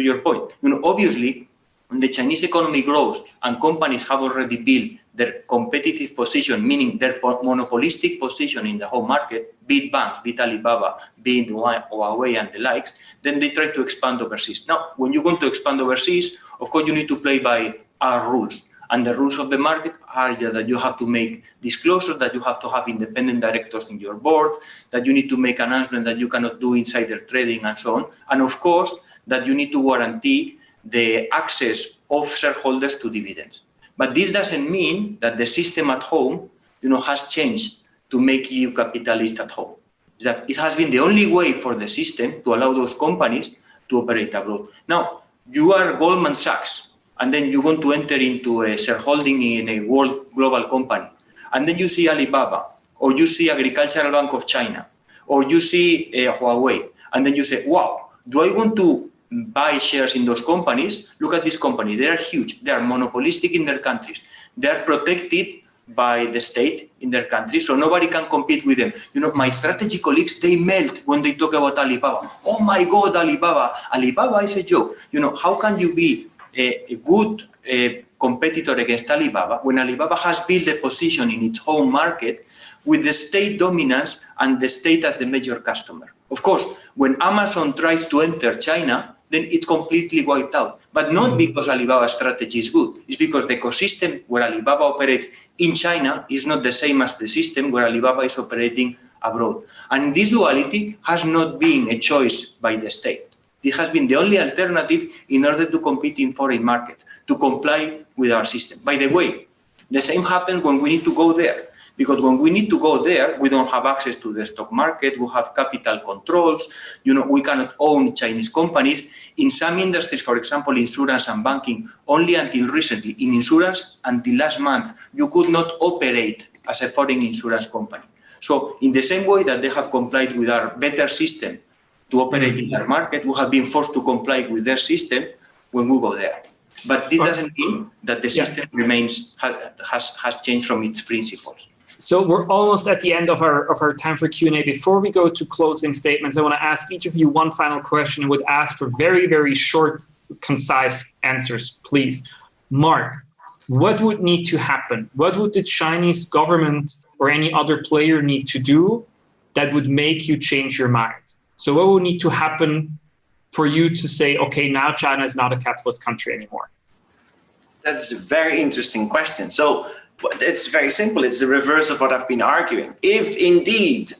your point. Obviously, when the Chinese economy grows and companies have already built their competitive position, meaning their monopolistic position in the whole market, be it banks, be it Alibaba, be it Huawei and the likes, then they try to expand overseas. Now, when you're going to expand overseas, of course, you need to play by our rules. And the rules of the market are that you have to make disclosures, that you have to have independent directors in your board, that you need to make announcements that you cannot do insider trading and so on. And of course, that you need to guarantee the access of shareholders to dividends. But this doesn't mean that the system at home, has changed to make you capitalist at home. That it has been the only way for the system to allow those companies to operate abroad. Now, you are Goldman Sachs, and then you want to enter into a shareholding in a global company, and then you see Alibaba, or you see Agricultural Bank of China, or you see Huawei, and then you say, wow, do I want to buy shares in those companies? Look at these companies. They are huge. They are monopolistic in their countries. They are protected by the state in their country, so nobody can compete with them. My strategy colleagues, they melt when they talk about Alibaba. Oh my God, Alibaba. Alibaba is a joke. How can you be a good competitor against Alibaba when Alibaba has built a position in its home market with the state dominance and the state as the major customer? Of course, when Amazon tries to enter China, then it's completely wiped out. But not because Alibaba's strategy is good. It's because the ecosystem where Alibaba operates in China is not the same as the system where Alibaba is operating abroad. And this duality has not been a choice by the state. It has been the only alternative in order to compete in foreign markets, to comply with our system. By the way, the same happens when we need to go there. Because when we need to go there, we don't have access to the stock market, we have capital controls, we cannot own Chinese companies. In some industries, for example, insurance and banking, only until recently, in insurance, until last month, you could not operate as a foreign insurance company. So in the same way that they have complied with our better system to operate in their market, we have been forced to comply with their system when we go there. But this doesn't mean that the system remains has changed from its principles. So we're almost at the end of our time for Q&A. Before we go to closing statements, I want to ask each of you one final question and would ask for very, very short, concise answers, please. Mark, what would need to happen? What would the Chinese government or any other player need to do that would make you change your mind? So what would need to happen for you to say, okay, now China is not a capitalist country anymore? That's a very interesting question. So it's very simple. It's the reverse of what I've been arguing. If indeed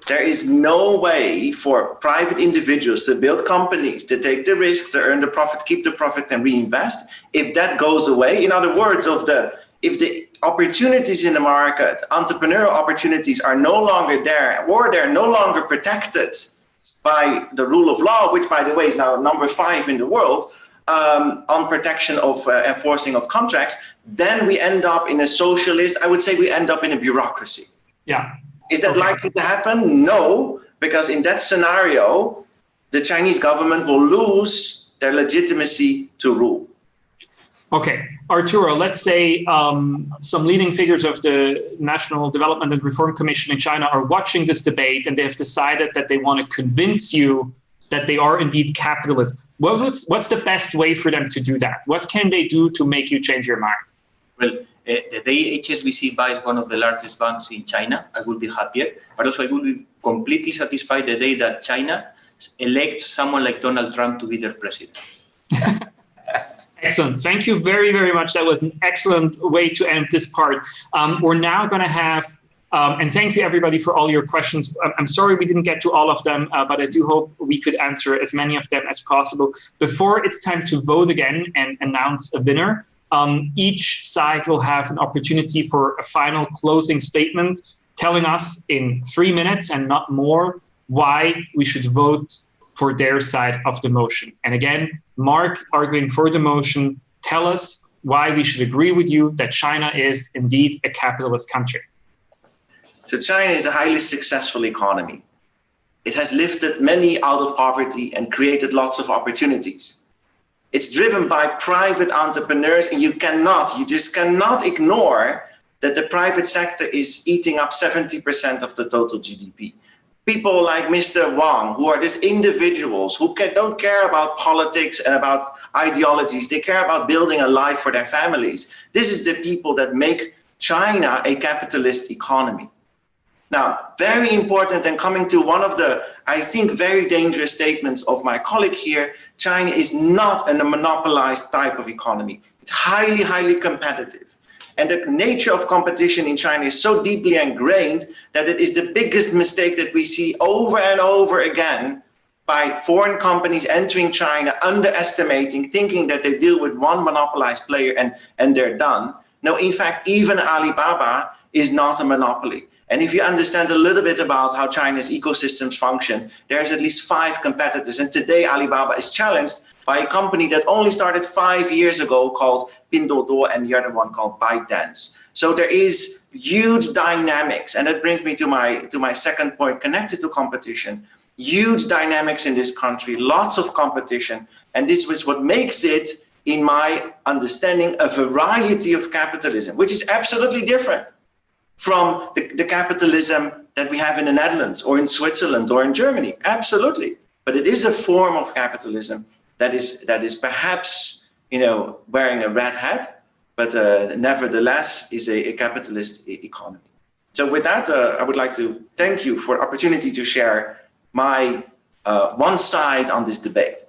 there is no way for private individuals to build companies, to take the risk, to earn the profit, keep the profit and reinvest, if that goes away, in other words, if the opportunities in the market, entrepreneurial opportunities are no longer there, or they're no longer protected by the rule of law, which by the way is now number 5 in the world, on protection of enforcing of contracts, then we end up in a socialist, I would say we end up in a bureaucracy. Yeah. Is that likely to happen? No, because in that scenario, the Chinese government will lose their legitimacy to rule. Okay, Arturo, let's say some leading figures of the National Development and Reform Commission in China are watching this debate and they've decided that they want to convince you that they are indeed capitalist. What's the best way for them to do that? What can they do to make you change your mind? Well, the day HSBC buys one of the largest banks in China, I will be happier, but also I will be completely satisfied the day that China elects someone like Donald Trump to be their president. Excellent. Thank you very, very much. That was an excellent way to end this part. We're now going to have, and thank you everybody for all your questions. I'm sorry we didn't get to all of them, but I do hope we could answer as many of them as possible. Before it's time to vote again and announce a winner, each side will have an opportunity for a final closing statement telling us in 3 minutes and not more why we should vote for their side of the motion. And again, Mark, arguing for the motion, tell us why we should agree with you that China is indeed a capitalist country. So China is a highly successful economy. It has lifted many out of poverty and created lots of opportunities. It's driven by private entrepreneurs, and you just cannot ignore that the private sector is eating up 70% of the total GDP. People like Mr. Wang, who are these individuals who don't care about politics and about ideologies. They care about building a life for their families. This is the people that make China a capitalist economy. Now, very important, and coming to one of the, I think, very dangerous statements of my colleague here, China is not a monopolized type of economy. It's highly, highly competitive. And the nature of competition in China is so deeply ingrained that it is the biggest mistake that we see over and over again by foreign companies entering China, underestimating, thinking that they deal with one monopolized player and they're done. No, in fact, even Alibaba is not a monopoly. And if you understand a little bit about how China's ecosystems function, there's at least 5 competitors. And today Alibaba is challenged by a company that only started 5 years ago called Pinduoduo and the other one called ByteDance. So there is huge dynamics. And that brings me to my second point connected to competition. Huge dynamics in this country, lots of competition. And this was what makes it, in my understanding, a variety of capitalism, which is absolutely different from the capitalism that we have in the Netherlands or in Switzerland or in Germany. Absolutely. But it is a form of capitalism that is perhaps, wearing a red hat, but nevertheless is a capitalist economy. So with that, I would like to thank you for the opportunity to share my one side on this debate.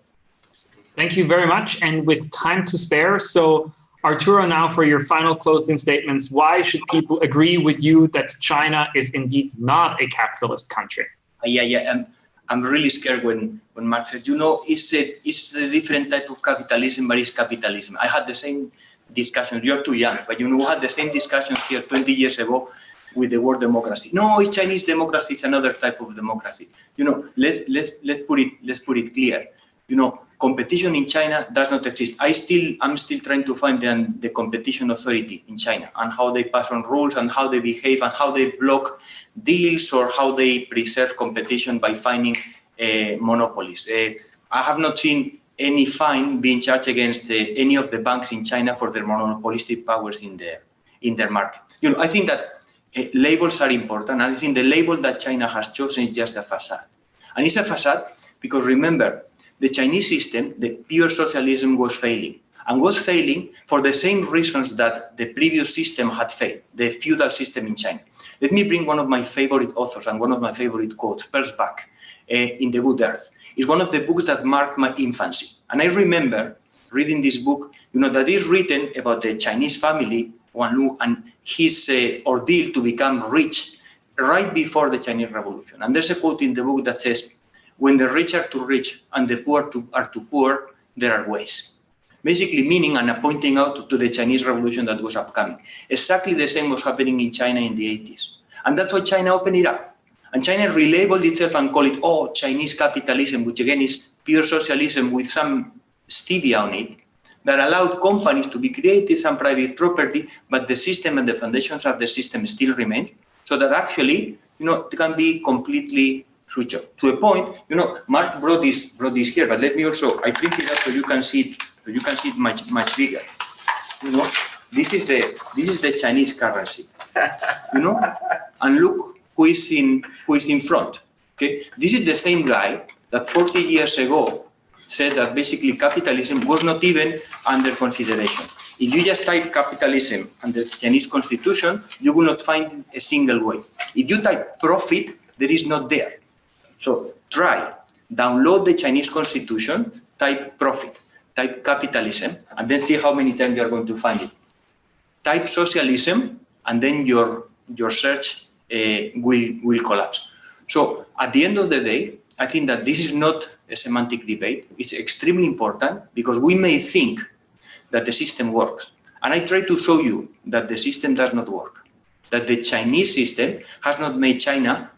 Thank you very much. And with time to spare, so Arturo, now for your final closing statements, why should people agree with you that China is indeed not a capitalist country? I'm really scared when Mark says, it's a different type of capitalism, but it's capitalism. I had the same discussion. You're too young, but we had the same discussions here 20 years ago with the word democracy. No, it's Chinese democracy. It's another type of democracy. Let's put it clear. Competition in China does not exist. I'm still trying to find the competition authority in China and how they pass on rules and how they behave and how they block deals or how they preserve competition by finding monopolies. I have not seen any fine being charged against any of the banks in China for their monopolistic powers in their market. I think that labels are important, and I think the label that China has chosen is just a facade. And it's a facade because, remember, the Chinese system, the pure socialism, was failing. And was failing for the same reasons that the previous system had failed, the feudal system in China. Let me bring one of my favorite authors and one of my favorite quotes, Persbach, in The Good Earth. It's one of the books that marked my infancy. And I remember reading this book, that is written about the Chinese family, Wan Lu, and his ordeal to become rich right before the Chinese Revolution. And there's a quote in the book that says, when the rich are too rich and the poor are too poor, there are ways. Basically meaning and pointing out to the Chinese Revolution that was upcoming. Exactly the same was happening in China in the 80s. And that's why China opened it up. And China relabeled itself and called it, Chinese capitalism, which again is pure socialism with some stevia on it, that allowed companies to be created, some private property, but the system and the foundations of the system still remain, so that actually, it can be completely switched off. To a point, Mark brought this here, but let me also, I printed it out so you can see it much bigger. This is the Chinese currency. And look who is in front. Okay, this is the same guy that 40 years ago said that basically capitalism was not even under consideration. If you just type capitalism under the Chinese constitution, you will not find a single way. If you type profit, there is not there. So try, download the Chinese constitution, type profit, type capitalism, and then see how many times you are going to find it. Type socialism, and then your search will collapse. So at the end of the day, I think that this is not a semantic debate. It's extremely important because we may think that the system works. And I try to show you that the system does not work, that the Chinese system has not made China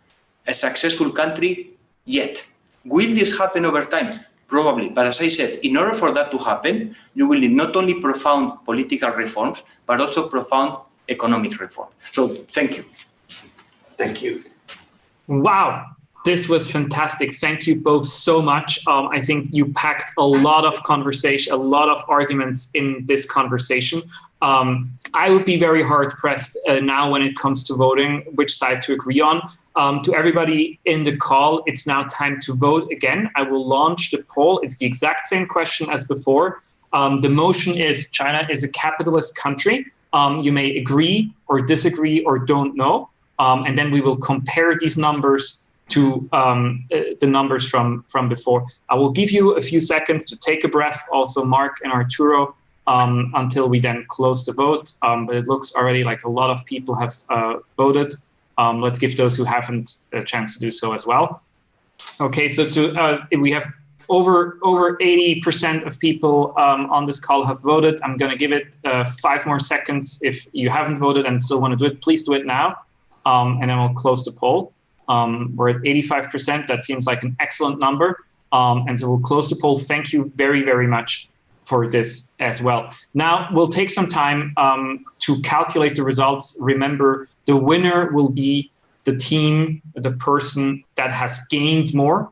a successful country yet. Will this happen over time? Probably. But as I said, in order for that to happen, you will need not only profound political reforms, but also profound economic reform. So thank you. Thank you. Wow. This was fantastic. Thank you both so much. I think you packed a lot of conversation, a lot of arguments in this conversation. I would be very hard pressed now when it comes to voting, which side to agree on. To everybody in the call, it's now time to vote again. I will launch the poll. It's the exact same question as before. The motion is China is a capitalist country. You may agree or disagree or don't know. And then we will compare these numbers to the numbers from before. I will give you a few seconds to take a breath, also Mark and Arturo, until we then close the vote. But it looks already like a lot of people have voted. Let's give those who haven't a chance to do so as well. Okay, so we have over 80% of people on this call have voted. I'm going to give it 5 more seconds. If you haven't voted and still want to do it, please do it now. And then we'll close the poll. We're at 85%. That seems like an excellent number. And so we'll close the poll. Thank you very, very much for this as well. Now we'll take some time to calculate the results. Remember, the winner will be the team, the person that has gained more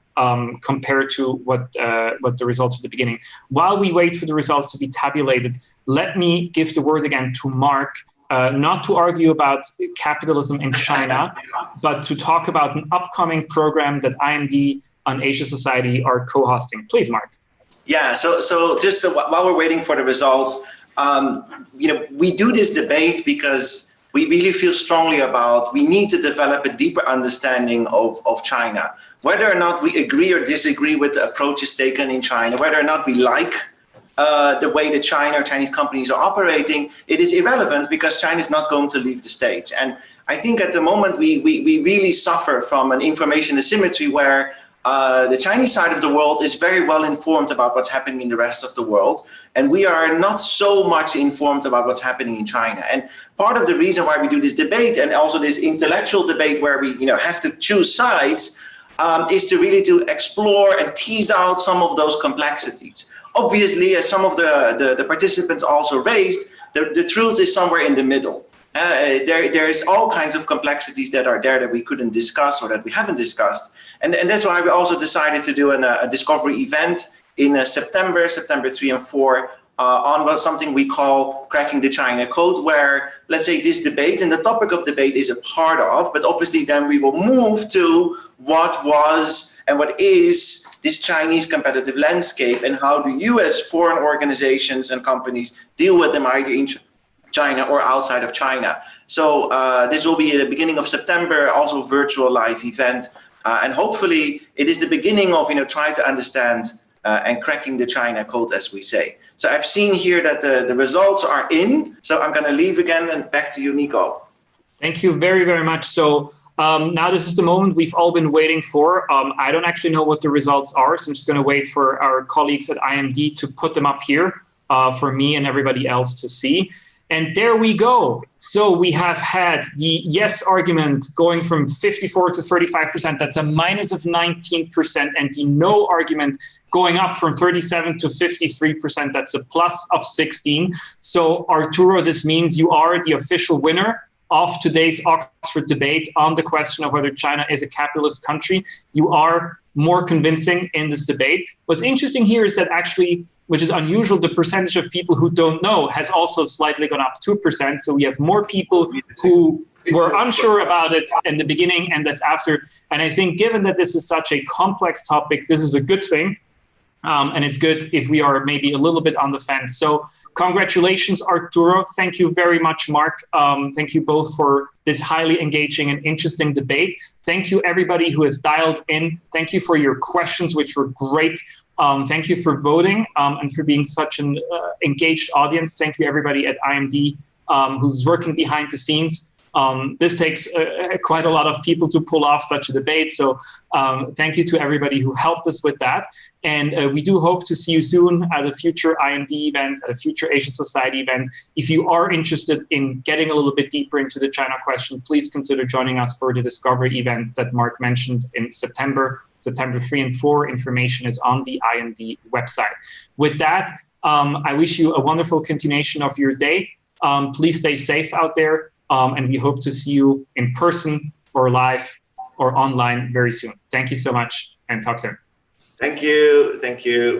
compared to what the results at the beginning. While we wait for the results to be tabulated, let me give the word again to Mark, not to argue about capitalism in China, but to talk about an upcoming program that IMD and Asia Society are co-hosting. Please, Mark. Yeah, so just while we're waiting for the results, we do this debate because we really feel strongly about we need to develop a deeper understanding of China. Whether or not we agree or disagree with the approaches taken in China, whether or not we like the way that China or Chinese companies are operating, it is irrelevant because China is not going to leave the stage. And I think at the moment we really suffer from an information asymmetry where the Chinese side of the world is very well informed about what's happening in the rest of the world. And we are not so much informed about what's happening in China. And part of the reason why we do this debate and also this intellectual debate where we have to choose sides is to really to explore and tease out some of those complexities. Obviously, as some of the participants also raised, the truth is somewhere in the middle. There's all kinds of complexities that are there that we couldn't discuss or that we haven't discussed. And that's why we also decided to do a discovery event in September 3 and 4, on something we call cracking the China code, where, let's say, this debate and the topic of debate is a part of, but obviously then we will move to what was and what is this Chinese competitive landscape, and how do you as foreign organizations and companies deal with them either in China or outside of China. So this will be at the beginning of September, also a virtual live event. And hopefully it is the beginning of, trying to understand and cracking the China code, as we say. So I've seen here that the results are in. So I'm going to leave again and back to you, Nico. Thank you very, very much. So now this is the moment we've all been waiting for. I don't actually know what the results are, so I'm just going to wait for our colleagues at IMD to put them up here for me and everybody else to see. And there we go. So we have had the yes argument going from 54 to 35%. That's a minus of 19%. And the no argument going up from 37 to 53%. That's a plus of 16. So Arturo, this means you are the official winner of today's Oxford debate on the question of whether China is a capitalist country. You are more convincing in this debate. What's interesting here is that actually, which is unusual, the percentage of people who don't know has also slightly gone up 2%. So we have more people who were unsure about it in the beginning and that's after. And I think given that this is such a complex topic, this is a good thing. And it's good if we are maybe a little bit on the fence. So congratulations, Arturo. Thank you very much, Mark. Thank you both for this highly engaging and interesting debate. Thank you, everybody who has dialed in. Thank you for your questions, which were great. Thank you for voting and for being such an engaged audience. Thank you, everybody at IMD who's working behind the scenes. This takes quite a lot of people to pull off such a debate. So thank you to everybody who helped us with that. And we do hope to see you soon at a future IMD event, at a future Asian Society event. If you are interested in getting a little bit deeper into the China question, please consider joining us for the Discovery event that Mark mentioned in September 3 and 4. Information is on the IMD website. With that, I wish you a wonderful continuation of your day. Please stay safe out there. And we hope to see you in person or live or online very soon. Thank you so much and talk soon. Thank you. Thank you.